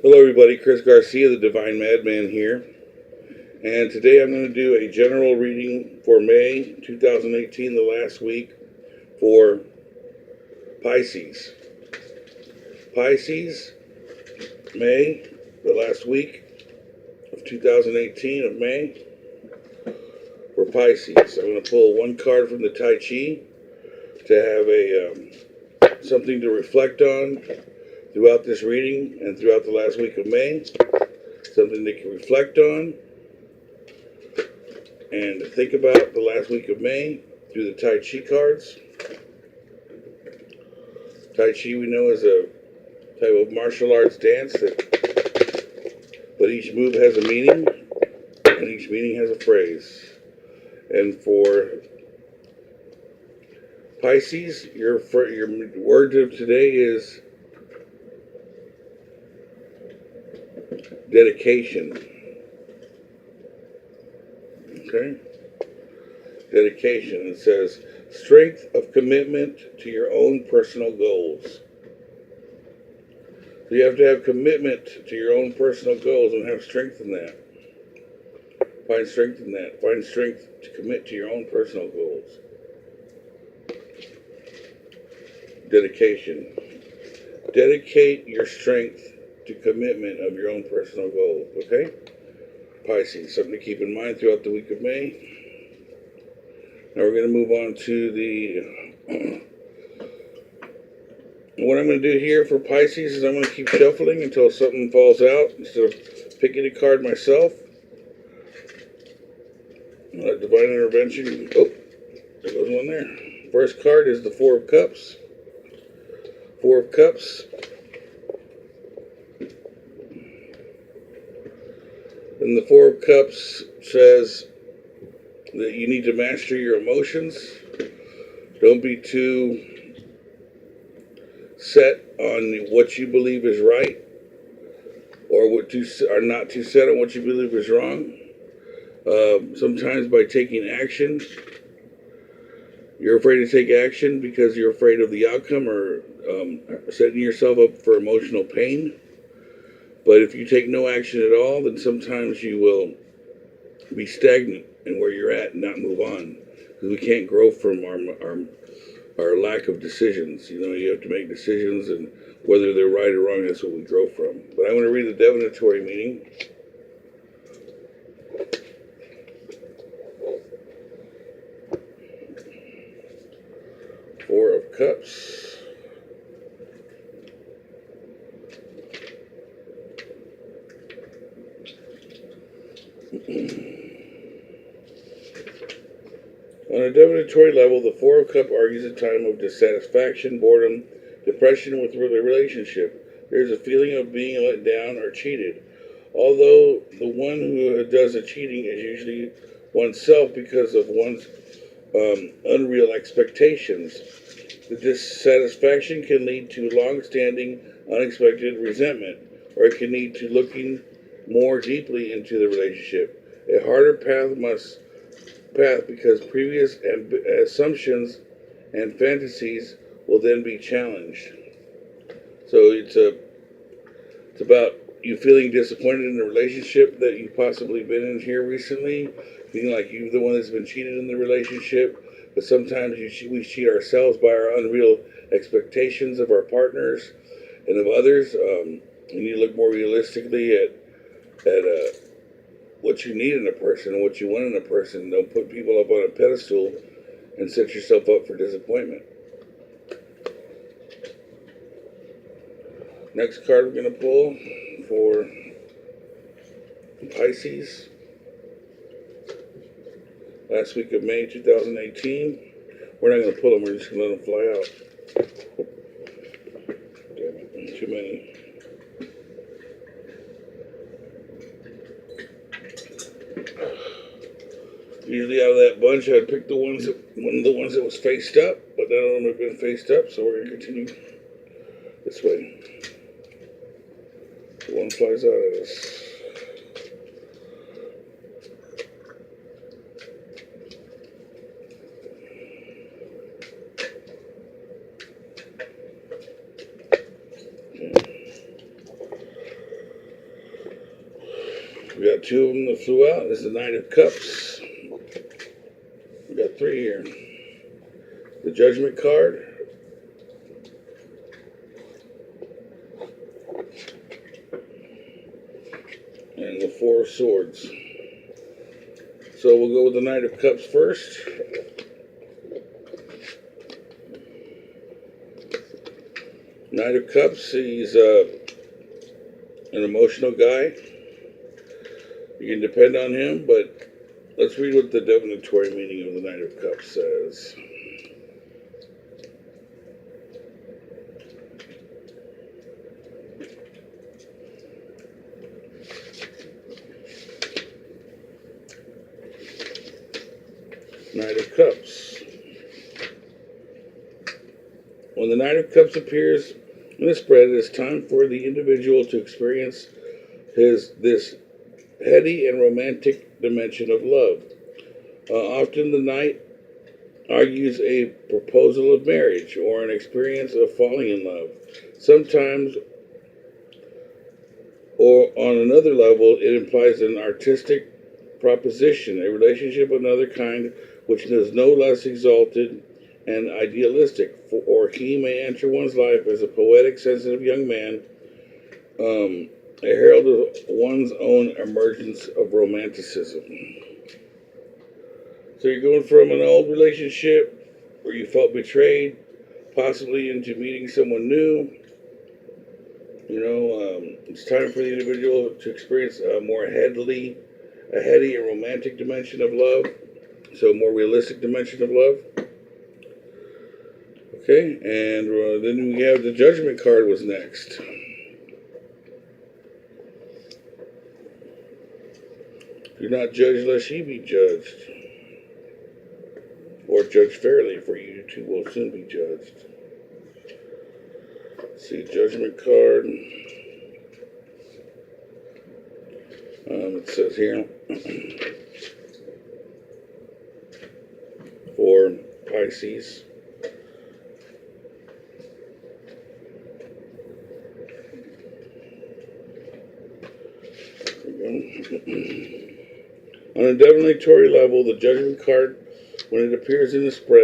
Hello, everybody. Chris Garcia, the Divine Madman here. And today I'm going to do a general reading for May 2018, the last week for Pisces. Pisces, May, the last week of 2018 of May for Pisces. I'm going to pull one card from the Tai Chi to have something to reflect on throughout this reading and throughout the last week of May. Something they can reflect on and think about the last week of May through the Tai Chi cards. Tai Chi we know is a type of martial arts dance, but each move has a meaning and each meaning has a phrase. And for Pisces, your word of today is dedication. Okay? Dedication. It says strength of commitment to your own personal goals. So you have to have commitment to your own personal goals and have strength in that. Find strength in that. Find strength to commit to your own personal goals. Dedication. Dedicate your strength to commitment of your own personal goals. Okay? Pisces. Something to keep in mind throughout the week of May. Now we're going to move on to what I'm going to do here for Pisces is I'm going to keep shuffling until something falls out instead of picking a card myself. Divine intervention. Oh, there goes one there. First card is the Four of Cups. Four of Cups. And the Four of Cups says that you need to master your emotions. Don't be too set on what you believe is right, or are not too set on what you believe is wrong. Sometimes by taking action, you're afraid to take action because you're afraid of the outcome or setting yourself up for emotional pain. But if you take no action at all, then sometimes you will be stagnant in where you're at and not move on, because we can't grow from our lack of decisions. You know, you have to make decisions, and whether they're right or wrong, that's what we grow from. But I'm going to read the divinatory meaning. Four of Cups. On a divinatory level, the Four of Cups argues a time of dissatisfaction, boredom, depression with the relationship. There's a feeling of being let down or cheated. Although the one who does the cheating is usually oneself because of one's unreal expectations. The dissatisfaction can lead to long-standing, unexpected resentment, or it can lead to looking more deeply into the relationship. A harder path because previous assumptions and fantasies will then be challenged. So it's about you feeling disappointed in the relationship that you've possibly been in here recently, feeling like you're the one that's been cheated in the relationship. But sometimes we cheat ourselves by our unreal expectations of our partners and of others. You need to look more realistically at what you need in a person and what you want in a person. Don't put people up on a pedestal and set yourself up for disappointment. Next card we're going to pull for Pisces. Last week of May 2018. We're not going to pull them, we're just going to let them fly out. Damn it, too many. Usually out of that bunch, I'd pick one of the ones that was faced up, but none of them have been faced up, so we're going to continue this way. The one flies out at us. We got two of them that flew out. This is the Knight of Cups. We got three here. The Judgment card. And the Four of Swords. So we'll go with the Knight of Cups first. Knight of Cups, he's an emotional guy. You can depend on him, but let's read what the divinatory meaning of the Knight of Cups says. Knight of Cups. When the Knight of Cups appears in the spread, it is time for the individual to experience this heady and romantic dimension of love. Often the Knight argues a proposal of marriage or an experience of falling in love. Sometimes, or on another level, it implies an artistic proposition, a relationship of another kind which is no less exalted and idealistic, or he may enter one's life as a poetic, sensitive young man, a herald of one's own emergence of romanticism. So you're going from an old relationship where you felt betrayed, possibly into meeting someone new. It's time for the individual to experience a heady and romantic dimension of love. So a more realistic dimension of love. Okay, and then we have the Judgment card was next. Do not judge lest ye be judged. Or judge fairly, for you too will soon be judged. Let's see, Judgment card. It says here for Pisces. On a divinatory level, the Judgment card, when it appears in the spread,